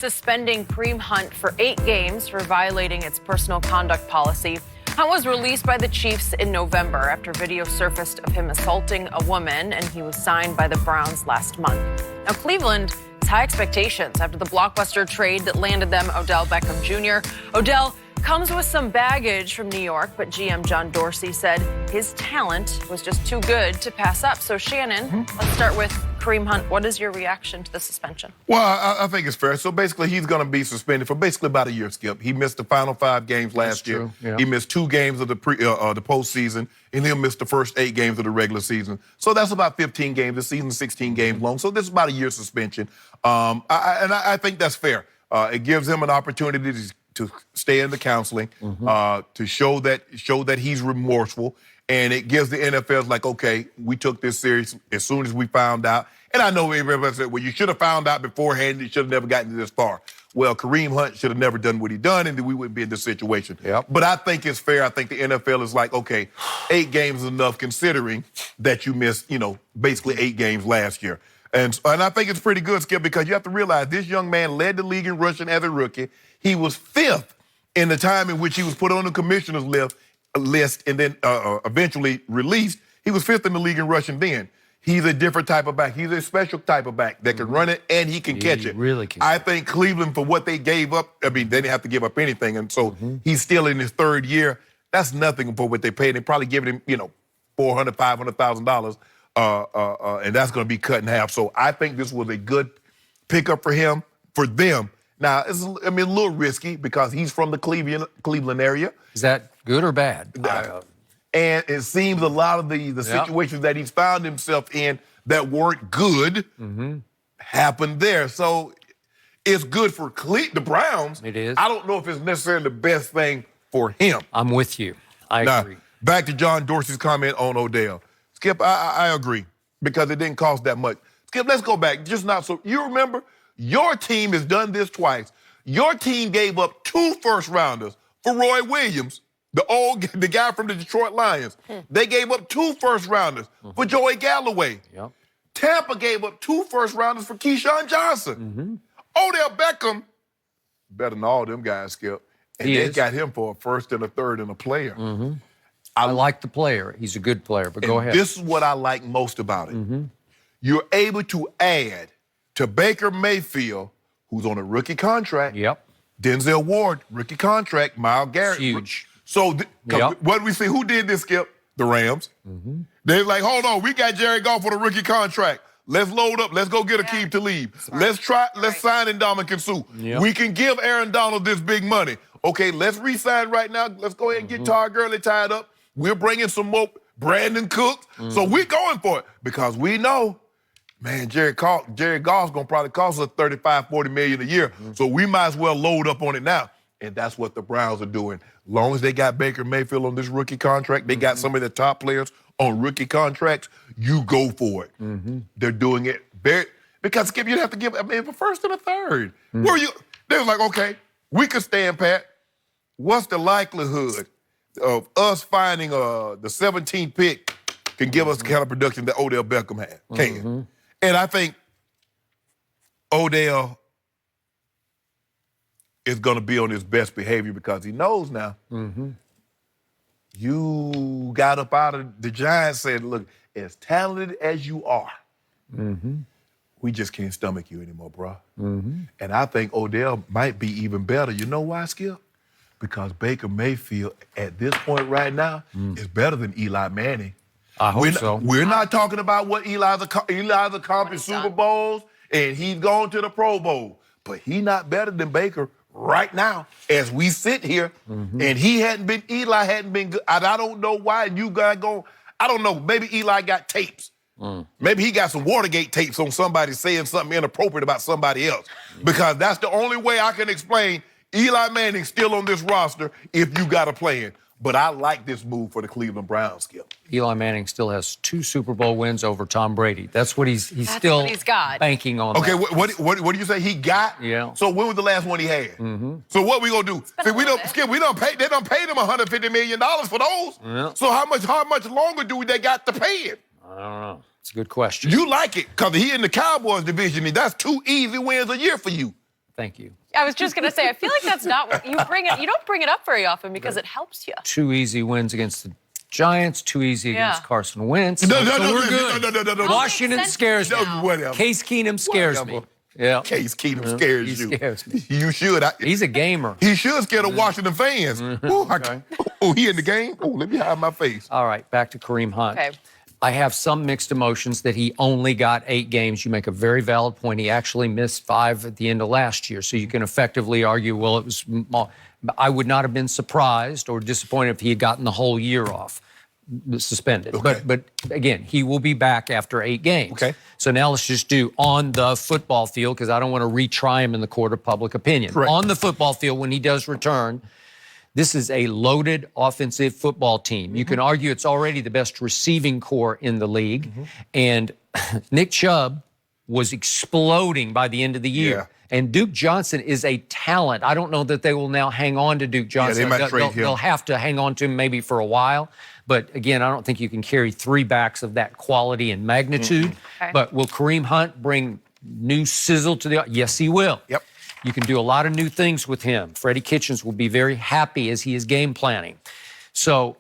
Suspending Kareem Hunt for 8 games for violating its personal conduct policy. Hunt was released by the Chiefs in November after video surfaced of him assaulting a woman, and he was signed by the Browns last month. Now, Cleveland has high expectations after the blockbuster trade that landed them Odell Beckham Jr. Odell comes with some baggage from New York, but GM John Dorsey said his talent was just too good to pass up. So, Shannon, let's start with Kareem Hunt. What is your reaction to the suspension? Well, I think it's fair. So basically, he's going to be suspended for basically about a year, Skip. He missed the final 5 games last year. Yeah. He missed 2 games of the postseason, and he'll miss the first 8 games of the regular season. So that's about 15 games. The season's 16 games long. So this is about a year suspension. I think that's fair. It gives him an opportunity to stay in the counseling, to show that he's remorseful. And it gives the NFL like, okay, we took this serious as soon as we found out. And I know everybody said, well, you should have found out beforehand. You should have never gotten this far. Well, Kareem Hunt should have never done what he done, and then we wouldn't be in this situation. Yep. But I think it's fair. I think the NFL is like, okay, 8 games is enough considering that you missed, basically 8 games last year. And I think it's pretty good, Skip, because you have to realize this young man led the league in rushing as a rookie. He was 5th in the time in which he was put on the commissioner's list and then eventually released. He was 5th in the league in rushing then. He's a different type of back. He's a special type of back that can run it and he can catch it. Really can. I think Cleveland, for what they gave up, they didn't have to give up anything. And so he's still in his 3rd year. That's nothing for what they paid. They probably giving him, $400,000, $500,000. And that's going to be cut in half. So I think this was a good pickup for him, for them. Now, it's a little risky because he's from the Cleveland area. Is that good or bad? And it seems a lot of the situations that he's found himself in that weren't good happened there. So it's good for the Browns. It is. I don't know if it's necessarily the best thing for him. I'm with you. I agree. Back to John Dorsey's comment on Odell. Skip, I agree because it didn't cost that much. Skip, let's go back. You remember, your team has done this twice. Your team gave up 2 first-rounders for Roy Williams, the guy from the Detroit Lions. They gave up 2 first-rounders for Joey Galloway. Yep. Tampa gave up 2 first-rounders for Keyshawn Johnson. Odell Beckham, better than all them guys, Skip. And they got him for a 1st and a 3rd and a player. I like the player. He's a good player, but go ahead. This is what I like most about it. You're able to add to Baker Mayfield, who's on a rookie contract. Yep. Denzel Ward, rookie contract. Myles Garrett. Huge. So what do we see? Who did this, Skip? The Rams. They're like, hold on, we got Jared Goff on a rookie contract. Let's load up. Let's go get Akeem Talib. Let's sign Ndamukong Suh. We can give Aaron Donald this big money. Okay, let's re-sign right now. Let's go ahead and get Todd Gurley tied up. We're bringing some more Brandon Cooks. So we're going for it because we know, man, Jared Goff's going to probably cost us $35, $40 million a year. So we might as well load up on it now. And that's what the Browns are doing. As long as they got Baker Mayfield on this rookie contract, they got some of the top players on rookie contracts, you go for it. They're doing it because, Skip, you'd have to give a 1st and a 3rd. They was like, okay, we could stand pat. What's the likelihood of us finding the 17th pick can give us the kind of production that Odell Beckham had? And I think Odell is going to be on his best behavior because he knows now. You got up out of the Giants, said, look, as talented as you are, we just can't stomach you anymore, bro. And I think Odell might be even better. You know why, Skip? Because Baker Mayfield, at this point right now, is better than Eli Manning. I hope so. We're not talking about what Eli's accomplished Super Bowls, and he's gone to the Pro Bowl. But he's not better than Baker right now as we sit here. And Eli hadn't been good. I don't know why. And you guys I don't know. Maybe Eli got tapes. Maybe he got some Watergate tapes on somebody saying something inappropriate about somebody else. Because that's the only way I can explain Eli Manning still on this roster if you got a plan. But I like this move for the Cleveland Browns, Skip. Eli Manning still has 2 Super Bowl wins over Tom Brady. That's what he's still banking on. Okay, what do you say he got? Yeah. So when was the last one he had? So what we gonna do? See, they done paid him $150 million for those. Yeah. So how much longer do they got to pay him? I don't know. It's a good question. You like it because he in the Cowboys division, and that's 2 easy wins a year for you. Thank you. I was just going to say, I feel like that's not what you bring it. You don't bring it up very often because it helps you. 2 easy wins against the Giants, 2 easy against Carson Wentz. No, we're good. No. Washington scares me. Whatever. Case Keenum scares me. Yeah. Case Keenum scares you. He scares me. You should. He's a gamer. He should scare the Washington fans. He in the game? Oh, let me hide my face. All right, back to Kareem Hunt. Okay. I have some mixed emotions that he only got 8 games. You make a very valid point. He actually missed 5 at the end of last year. So you can effectively argue, well, it was. I would not have been surprised or disappointed if he had gotten the whole year off, suspended. Okay. But again, he will be back after 8 games. Okay. So now let's just do on the football field, because I don't want to retry him in the court of public opinion. Correct. On the football field, when he does return, this is a loaded offensive football team. You can argue it's already the best receiving core in the league. And Nick Chubb was exploding by the end of the year. Yeah. And Duke Johnson is a talent. I don't know that they will now hang on to Duke Johnson. they might trade him. They'll have to hang on to him maybe for a while. But again, I don't think you can carry 3 backs of that quality and magnitude. Okay. But will Kareem Hunt bring new sizzle to the... Yes, he will. Yep. You can do a lot of new things with him. Freddie Kitchens will be very happy as he is game planning. So,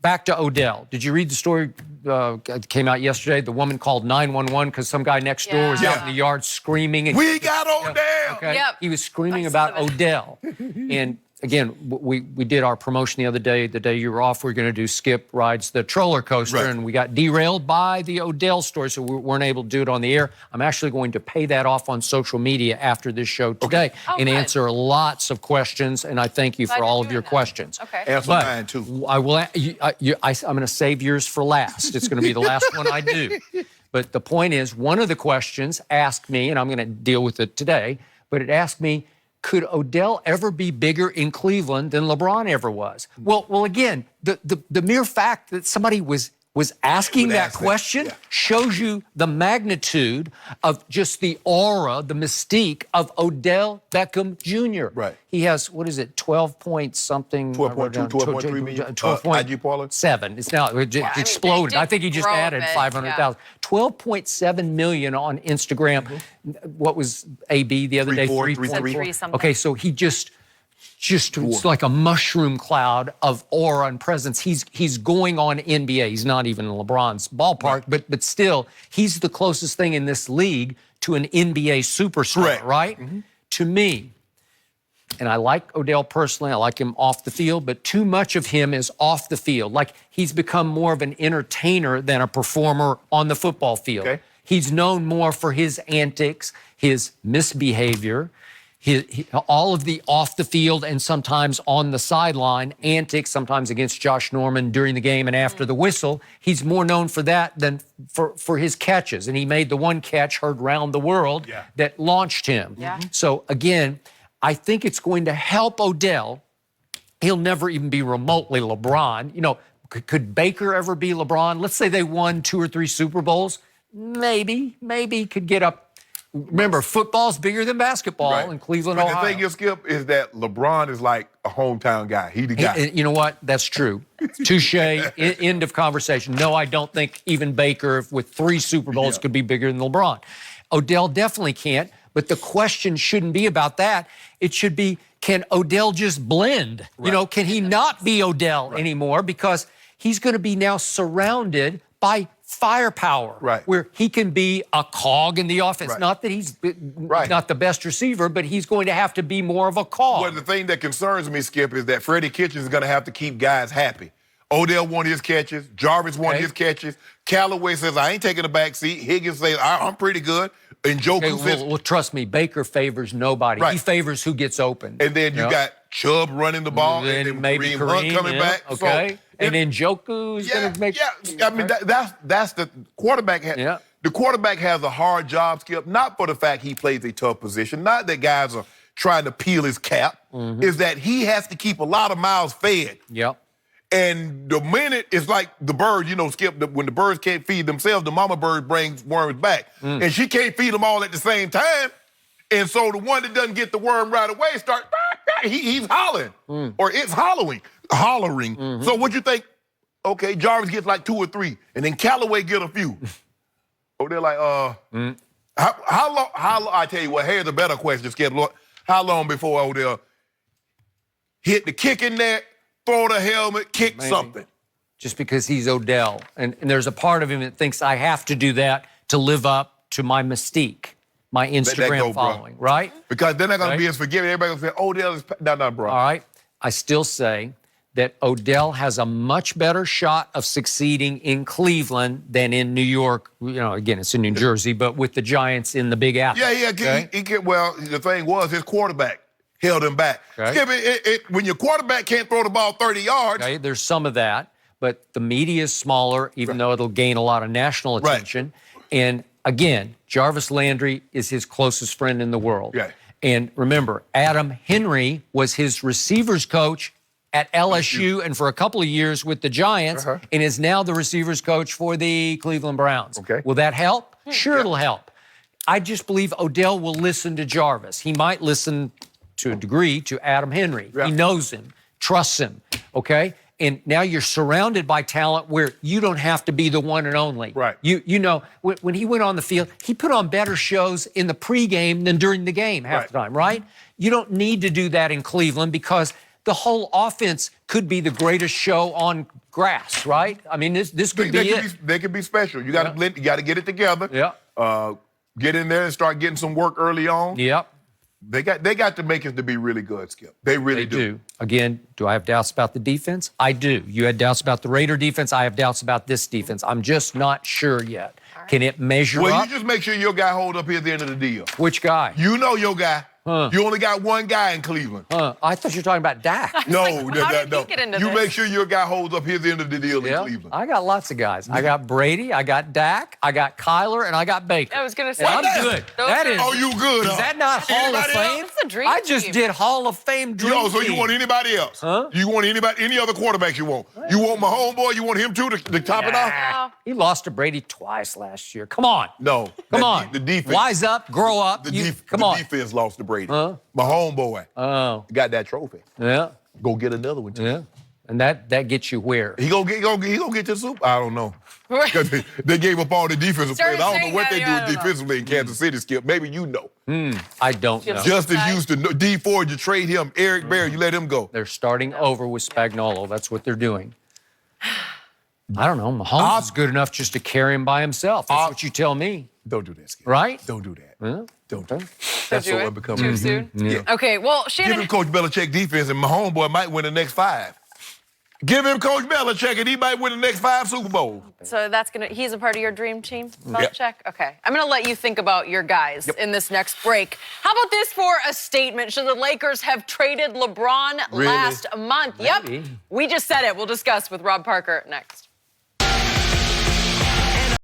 back to Odell. Did you read the story that came out yesterday? The woman called 911 because some guy next door was out in the yard screaming. And, We got Odell! okay? Yep. He was screaming about Odell. And again, we did our promotion the other day. The day you were off, we were going to do Skip rides the roller coaster, Right. and we got derailed by the Odell story, so we weren't able to do it on the air. I'm actually going to pay that off on social media after this show today Oh, and good. answer lots of questions, and I thank you Glad for you're all of doing your that. questions. Okay. Answer But mine, too. I will. I'm going to save yours for last. It's going to be the last one I do. But the point is, one of the questions asked me, and I'm going to deal with it today, but it asked me, could Odell ever be bigger in Cleveland than LeBron ever was? Well, again, the mere fact that somebody was asking that question shows you the magnitude of just the aura, the mystique of Odell Beckham Jr. Right. He has, what is it, 12 point something? 12.2, 12.3 million, 12 IG parlay? 7. It's now it exploded. they I think he just grow a added bit, 500,000. 12.7 million on Instagram. What was AB the other day? 3 something. Okay, so he just it's like a mushroom cloud of aura and presence. He's going on NBA. He's not even in LeBron's ballpark, but still, he's the closest thing in this league to an NBA superstar, Correct. right? To me, and I like Odell personally, I like him off the field, but too much of him is off the field. Like, he's become more of an entertainer than a performer on the football field. Okay. He's known more for his antics, his misbehavior, all of the off the field and sometimes on the sideline antics, sometimes against Josh Norman during the game and after the whistle. He's more known for that than for his catches. And he made the one catch heard round the world that launched him. Yeah. So again, I think it's going to help Odell. He'll never even be remotely LeBron. You know, could Baker ever be LeBron? Let's say they won 2 or 3 Super Bowls. Maybe he could get up. Remember, football's bigger than basketball in Cleveland, but Ohio. the thing is, Skip, is that LeBron is like a hometown guy. He the guy. You know what? That's true. Touche. End of conversation. No, I don't think even Baker with 3 Super Bowls could be bigger than LeBron. Odell definitely can't, but the question shouldn't be about that. It should be, can Odell just blend? Right. You know, can he not be Odell anymore? Because he's going to be now surrounded by firepower, where he can be a cog in the offense. Not that he's not the best receiver, but he's going to have to be more of a cog. Well, the thing that concerns me, Skip, is that Freddie Kitchens is going to have to keep guys happy. Odell won his catches. Jarvis won his catches. Callaway says, I ain't taking a back seat. Higgins says, I'm pretty good. And Njoku says... Well, trust me, Baker favors nobody. He favors who gets open. And then you got Chubb running the ball. And then maybe Kareem Hunt coming back. Okay. So, and then Njoku's going to make... I mean, that's the quarterback. The quarterback has a hard job, Skip, not for the fact he plays a tough position, not that guys are trying to peel his cap, is that he has to keep a lot of mouths fed. And the minute it's like the bird, you know, Skip, when the birds can't feed themselves, the mama bird brings worms back. And she can't feed them all at the same time. And so the one that doesn't get the worm right away starts, he's hollering. Or it's hollering. So what you think? Okay, Jarvis gets like 2 or 3, and then Callaway get a few. Oh, they're like, How long? I tell you what. Here's a better question, Skip. How long before Odell hit the kicking net, throw the helmet, kick something? Just because he's Odell, and there's a part of him that thinks I have to do that to live up to my mystique, my Instagram following, right? Because they're not going to be as forgiving. Everybody's going to say, Odell is... No, bro. All right. I still say that Odell has a much better shot of succeeding in Cleveland than in New York. You know, again, it's in New Jersey, but with the Giants in the Big Apple. Yeah. Okay? Well, the thing was his quarterback held him back. Okay. Skip, when your quarterback can't throw the ball 30 yards... Okay, there's some of that, but the media is smaller, even though it'll gain a lot of national attention. Right. And again, Jarvis Landry is his closest friend in the world. Yeah. And remember, Adam Henry was his receivers coach at LSU and for a couple of years with the Giants, and is now the receivers coach for the Cleveland Browns. Okay. Will that help? Sure, it'll help. I just believe Odell will listen to Jarvis. He might listen to a degree to Adam Henry. Yeah. He knows him, trusts him, okay? And now you're surrounded by talent where you don't have to be the one and only. Right. You know, when he went on the field, he put on better shows in the pregame than during the game half the time, right? You don't need to do that in Cleveland because the whole offense could be the greatest show on grass, right? I mean, this could be it. They could be special. You got to blend. You got to get it together. Yeah. Get in there and start getting some work early on. Yep. They got the makings to be really good, Skip. They really do. Again, do I have doubts about the defense? I do. You had doubts about the Raider defense. I have doubts about this defense. I'm just not sure yet. Right. Can it measure up? Well, you just make sure your guy hold up here at the end of the deal. Which guy? You know your guy. You only got one guy in Cleveland. I thought you were talking about Dak. No. You make sure your guy holds up here at the end of the deal in Cleveland. I got lots of guys. I got Brady, I got Dak, I got Kyler, and I got Baker. I was going to say. I'm good. That is. Oh, you good, Is that not Hall of Fame? That's the dream I just did Hall of Fame dream so you want anybody else? You want any other quarterbacks you want? You want my homeboy? You want him too to top it off? He lost to Brady twice last year. Come on. No. Come on. The defense. Wise up, grow up. Come on. The defense lost to Brady. My homeboy got that trophy. Yeah. Go get another one too. Yeah. And that gets you where? He gonna get to the Super. I don't know. They gave up all the defensive players. I don't know what they do defensively in Kansas City, Skip. Maybe you know. I don't know. Justin Houston, D Ford, you trade him. Eric Berry, you let him go. They're starting over with Spagnuolo. That's what they're doing. I don't know. Mahomes is good enough just to carry him by himself. That's what you tell me. Don't do that, Skip. Right? Don't do that. Don't do that. That's what becomes too soon. Yeah. Okay, well, Shannon. Give him Coach Belichick defense, and my homeboy might win the next 5. Give him Coach Belichick, and he might win the next 5 Super Bowls. So he's a part of your dream team, Belichick? Yep. Okay. I'm going to let you think about your guys in this next break. How about this for a statement? Should the Lakers have traded LeBron last month? Maybe. Yep. We just said it. We'll discuss with Rob Parker next.